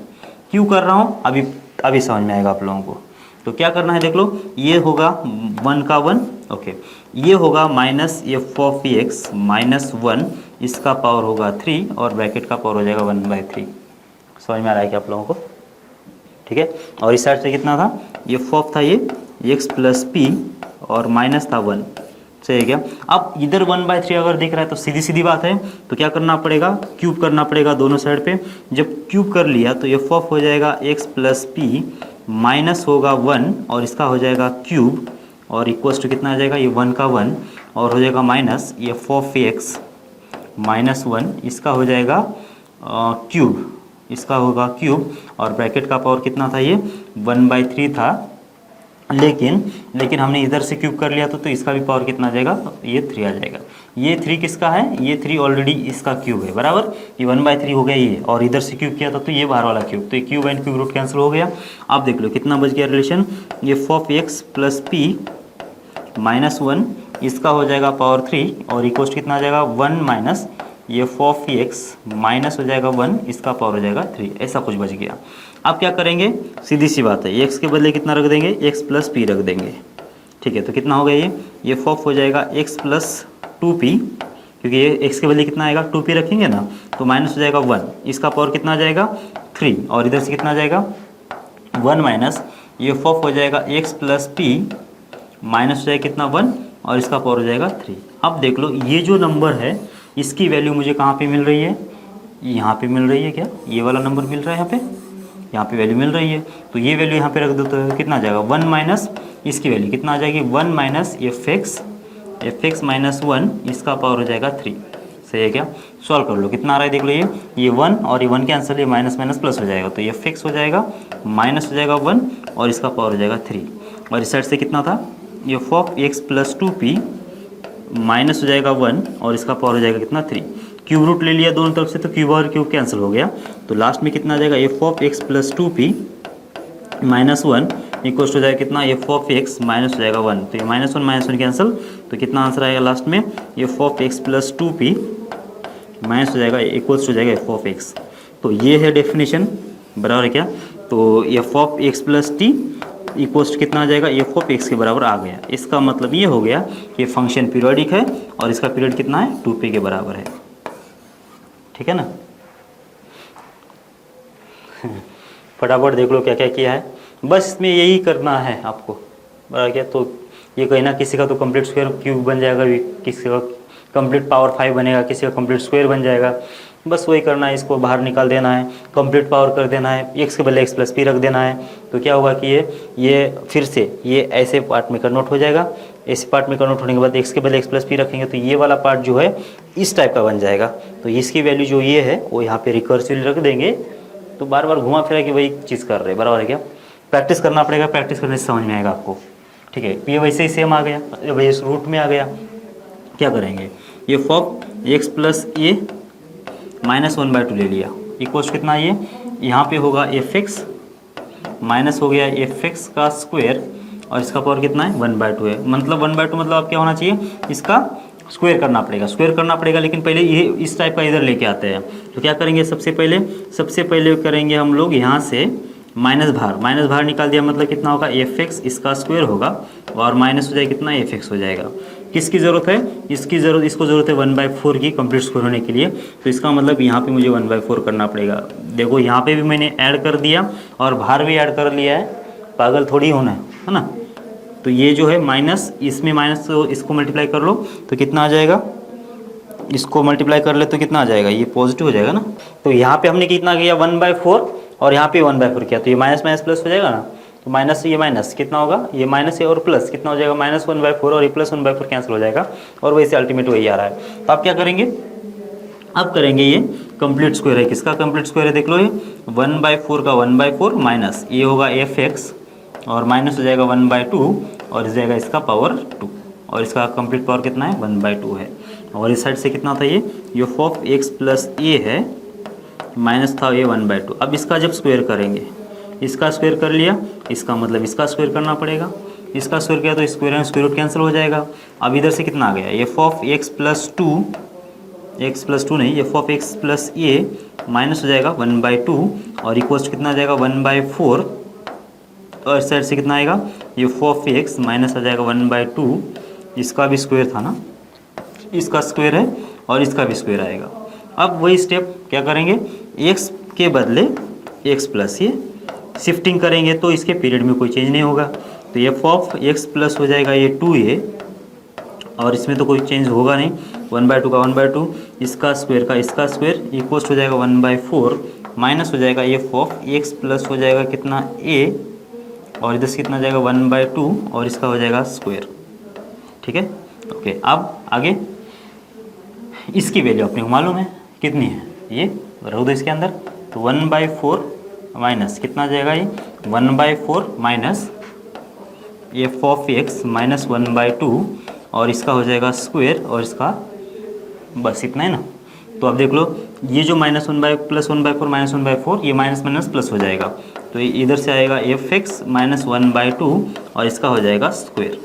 S1: क्यों कर रहा हूँ अभी समझ में आएगा आप लोगों को। तो क्या करना है देख लो, ये होगा 1 का 1, ओके, ये होगा minus f of x minus 1, इसका पावर होगा 3 और ब्रैकेट का पावर हो जाएगा 1/3। समझ में आ रहा है क्या आप लोगों को, ठीक है। और इस साइड से कितना था, एफ ऑफ था ये एक्स प्लस पी और माइनस था 1, सही है क्या। अब इधर 1/3 अगर दिख रहा है तो सीधी सीधी बात है, तो क्या करना पड़ेगा, क्यूब करना पड़ेगा दोनों साइड पे। जब क्यूब कर लिया तो एफ ऑफ हो जाएगा एक्स प्लस पी माइनस होगा 1 और इसका हो जाएगा क्यूब और इक्वल्स टू कितना आ जाएगा, ये 1 का 1 और हो जाएगा minus f of x minus 1, इसका हो जाएगा क्यूब, इसका होगा क्यूब और ब्रैकेट का पावर कितना था, ये 1/3 था, लेकिन हमने इधर से क्यूब कर लिया तो इसका भी पावर कितना आ जाएगा, ये 3 आ जाएगा। ये 3 किसका है, ये 3 ऑलरेडी इसका क्यूब है, बराबर, ये 1/3 हो गया ये, और इधर से क्यूब किया था तो ये बाहर वाला क्यूब, तो ये cube and cube root cancel हो गया। आप देख लो कितना बच गया relation, f of x plus p minus 1, इसका हो जाएगा पावर 3 और इक्वल्स कितना आ जाएगा 1 minus f of x minus हो जाएगा 1, इसका पावर हो जाएगा 3, ऐसा कुछ बच गया। अब क्या करेंगे, सीधी सी बात है, x के बदले कितना रख देंगे, x प्लस पी रख देंगे। ठीक है, तो कितना होगा ये एफ ऑफ हो जाएगा x प्लस 2p, क्योंकि ये x के बदले कितना आएगा 2p रखेंगे ना, तो माइनस हो जाएगा 1, इसका पावर कितना आ जाएगा 3, और इधर से कितना आ जाएगा 1 माइनस एफ ऑफ हो जाएगा x प्लस पी माइनस हो जाएगा कितना 1, और इसका पावर हो जाएगा 3। अब देख लो ये जो नंबर है इसकी वैल्यू मुझे कहाँ पे मिल रही है, यहाँ पे मिल रही है, क्या ये वाला नंबर मिल रहा है यहाँ पे वैल्यू मिल रही है, तो ये वैल्यू यहाँ पे रख दो तो कितना आ जाएगा 1 माइनस इसकी वैल्यू कितना आ जाएगी 1 माइनस एफ एक्स माइनस 1, इसका पावर हो जाएगा 3। सही है क्या, सॉल्व कर लो, कितना आ रहा है देख लो, ये 1 और ये 1 कैंसिल, ये माइनस माइनस प्लस हो जाएगा, तो एफ एक्स हो जाएगा माइनस हो जाएगा 1 और इसका पावर हो जाएगा 3, और इस साइड से कितना था F of x plus 2p minus हो जाएगा 1 और इसका पावर हो जाएगा कितना 3। क्यूब रूट ले लिया दोनों तरफ से तो क्यूब और क्यूब कैंसिल हो गया, तो लास्ट में कितना आ जाएगा f of x plus 2p minus 1 equals हो जाएगा कितना एफ ऑफ एक्स माइनस हो जाएगा 1, तो ये माइनस वन कैंसिल, तो कितना आंसर आएगा लास्ट में F of x plus 2p minus हो जाएगा इक्वल्स हो जाएगा एफ ऑफ एक्स। तो ये है डेफिनेशन, बराबर है क्या, तो F of x plus T equals कितना आ जाएगा एफ ऑफ एक्स के बराबर आ गया। इसका मतलब ये हो गया कि फंक्शन पीरियोडिक है और इसका पीरियड कितना है 2p के बराबर है। ठीक है ना, फटाफट देख लो क्या क्या किया है, बस इसमें यही करना है आपको, बराबर क्या, तो ये कहीं ना किसी का तो कंप्लीट स्क्वायर क्यूब बन जाएगा, किसी का कंप्लीट पावर 5 बनेगा, किसी का कंप्लीट स्क्वायर बन जाएगा, बस वही करना है, इसको बाहर निकाल देना है, कंप्लीट पावर कर देना है, एक्स के बदले एक्स प्लस पी रख देना है, तो क्या होगा कि ये फिर से ये ऐसे पार्ट में कन्वर्ट हो जाएगा, ऐसे पार्ट में कन्वर्ट होने के बाद एक्स के बदले एक्स प्लस पी रखेंगे तो ये वाला पार्ट जो है इस टाइप का बन जाएगा, तो इसकी वैल्यू जो ये है वो यहाँ पे रिकर्सिवली रख देंगे, तो बार बार घुमा फिरा कि वही चीज़ कर रहे हैं, बराबर है क्या, प्रैक्टिस करना पड़ेगा, प्रैक्टिस करने से समझ में आएगा आपको। ठीक है, ये वैसे ही सेम आ गया, वही इस रूट में आ गया, क्या करेंगे ये फॉफ एक्स प्लस ए माइनस 1/2 ले लिया, इक्वल्स कितना ये यहाँ पे होगा एफ एक्स माइनस हो गया एफ एक्स का स्क्वायर और इसका पावर कितना है 1/2 है, मतलब 1/2 मतलब अब क्या होना चाहिए, इसका स्क्वायर करना पड़ेगा, लेकिन पहले ये इस टाइप का इधर लेके आते हैं, तो क्या करेंगे सबसे पहले करेंगे हम लोग यहाँ से माइनस बाहर निकाल दिया, मतलब कितना होगा एफ एक्स इसका स्क्वायर होगा और माइनस हो जाएगा कितना एफ एक्स हो जाएगा। किसकी ज़रूरत है, इसको ज़रूरत है 1/4 की कंप्लीट स्क्वायर होने के लिए, तो इसका मतलब यहाँ पे मुझे 1/4 करना पड़ेगा। देखो यहाँ पे भी मैंने ऐड कर दिया और बाहर भी ऐड कर लिया है, पागल थोड़ी होना है ना, तो ये जो है माइनस, इसमें माइनस, तो इसको मल्टीप्लाई कर लो तो कितना आ जाएगा, इसको मल्टीप्लाई कर ले तो कितना आ जाएगा, ये पॉजिटिव हो जाएगा ना, तो यहाँ पे हमने कितना किया 1/4 और यहाँ पे 1/4 किया, तो ये माइनस माइनस प्लस हो जाएगा ना, तो माइनस ये माइनस कितना होगा, ये माइनस है और प्लस कितना हो जाएगा -1/4 और ये +1/4 कैंसिल हो जाएगा और वैसे अल्टीमेट वही आ रहा है। तो आप क्या करेंगे, अब करेंगे ये कंप्लीट स्क्वायर है, किसका कंप्लीट स्क्वायर है देख लो, ये 1/4 का 1/4 माइनस ये होगा एफ एक्स और माइनस हो जाएगा 1/2 और इस जाएगा इसका पावर 2 और इसका कंप्लीट पावर कितना है 1/2 है, और इस साइड से कितना था ये एफ ऑफ एक्स प्लस ए है माइनस था ये 1/2। अब इसका जब स्क्वायर करेंगे, इसका स्क्वायर कर लिया, इसका मतलब इसका स्क्वायर करना पड़ेगा, इसका स्क्वायर किया तो square and square root cancel हो जाएगा। अब इधर से कितना आ गया एफ ऑफ एक्स प्लस 2 नहीं, F of x plus a minus हो जाएगा 1/2 और इक्वल्स कितना आ जाएगा 1/4 और इस साइड से कितना आएगा एफ ऑफ एक्स माइनस आ जाएगा 1/2, इसका भी स्क्वायर था ना, इसका स्क्वायर है और इसका भी स्क्वायर आएगा। अब वही स्टेप क्या करेंगे, x के बदले x प्लस ये शिफ्टिंग करेंगे तो इसके पीरियड में कोई चेंज नहीं होगा, तो एफ ऑफ एक्स प्लस हो जाएगा ये 2a और इसमें तो कोई चेंज होगा नहीं, 1/2 का 1/2 इसका स्क्वायर इक्वल्स हो जाएगा 1/4 माइनस हो जाएगा एफ ऑफ एक्स प्लस हो जाएगा कितना a और इधर से कितना जाएगा 1/2 और इसका हो जाएगा स्क्वायर। ठीक है, ओके। अब आगे इसकी वैल्यू अपने को मालूम है कितनी है, ये रख दो इसके अंदर, तो 1/4 माइनस कितना जाएगा ये 1/4 minus f of x minus 1/2 और इसका हो जाएगा स्क्वायर और इसका बस इतना है ना। तो अब देख लो ये जो -1/4 माइनस 1/4 ये माइनस माइनस प्लस हो जाएगा, तो ये इधर से आएगा एफ एक्स माइनस 1/2 और इसका हो जाएगा स्क्वायर।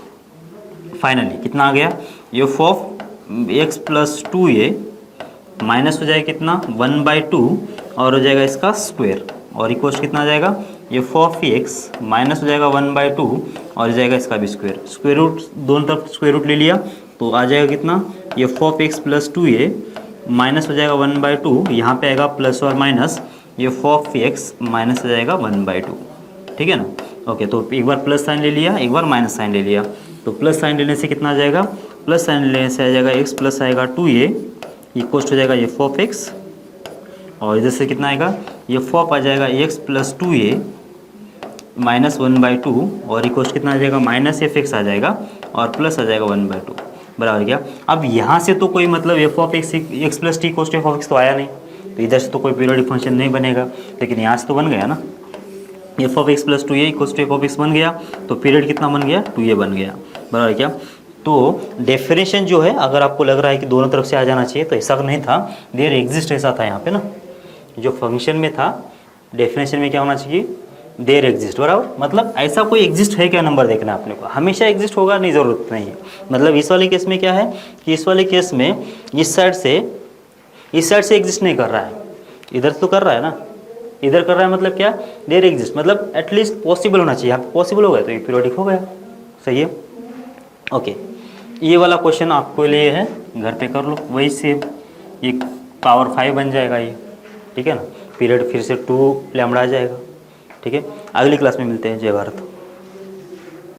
S1: फाइनली कितना आ गया f of x plus 2a minus हो जाएगा कितना 1/2 और हो जाएगा इसका स्क्वायर और इक्वल कितना आ जाएगा, ये एफ ऑफ एक्स माइनस हो जाएगा 1/2 और जाएगा इसका भी स्क्वायर रूट, दोनों तरफ स्क्वायर रूट ले लिया तो आ जाएगा कितना, ये F of x plus 2a minus हो जाएगा 1/2, यहाँ पे आएगा प्लस और माइनस, ये एफ ऑफ एक्स माइनस हो जाएगा 1/2, ठीक है ना। ओके, तो एक बार प्लस साइन ले लिया, एक बार माइनस साइन ले लिया, तो प्लस साइन लेने से कितना आ जाएगा, प्लस साइन लेने से आ जाएगा x प्लस आएगा 2a इक्वल हो जाएगा एफ ऑफ एक्स, और इधर से कितना आएगा, ये एफ ऑफ आ जाएगा x प्लस 2a माइनस 1/2 और इक्वल कितना आ जाएगा, माइनस एफ एक्स आ जाएगा और प्लस आ जाएगा 1/2 बराबर क्या। अब यहाँ से तो कोई मतलब F of x plus T cos F of x तो आया नहीं, तो इधर से तो कोई पीरियोडिक फंक्शन नहीं बनेगा, लेकिन यहाँ से तो बन गया ना, f of x plus 2a equal to F of x बन गया, तो पीरियड कितना बन गया, 2a बन गया बराबर क्या। तो डेफिनेशन जो है, अगर आपको लग रहा है कि दोनों तरफ से आ जाना चाहिए तो ऐसा नहीं था, देयर एग्जिस्ट ऐसा था यहाँ पे ना, जो फंक्शन में था डेफिनेशन में क्या होना चाहिए, देयर एग्जिस्ट बराबर, मतलब ऐसा कोई एग्जिस्ट है क्या नंबर देखना है अपने को, हमेशा एग्जिस्ट होगा नहीं, ज़रूरत नहीं है। मतलब इस वाले केस में क्या है कि इस वाले केस में इस साइड से एग्जिस्ट नहीं कर रहा है, इधर तो कर रहा है ना, इधर कर रहा है, मतलब क्या, देयर एग्जिस्ट, मतलब एटलीस्ट पॉसिबल होना चाहिए, यहाँ पॉसिबल हो गया तो ये पीरियोडिक हो गया, सही है। ओके, ये वाला क्वेश्चन आपको लिए है, घर पे कर लो, वही से ये पावर 5 बन जाएगा ये, ठीक है ना, पीरियड फिर से 2 लैम्बडा आ जाएगा, ठीक है। अगली क्लास में मिलते हैं, जय भारत।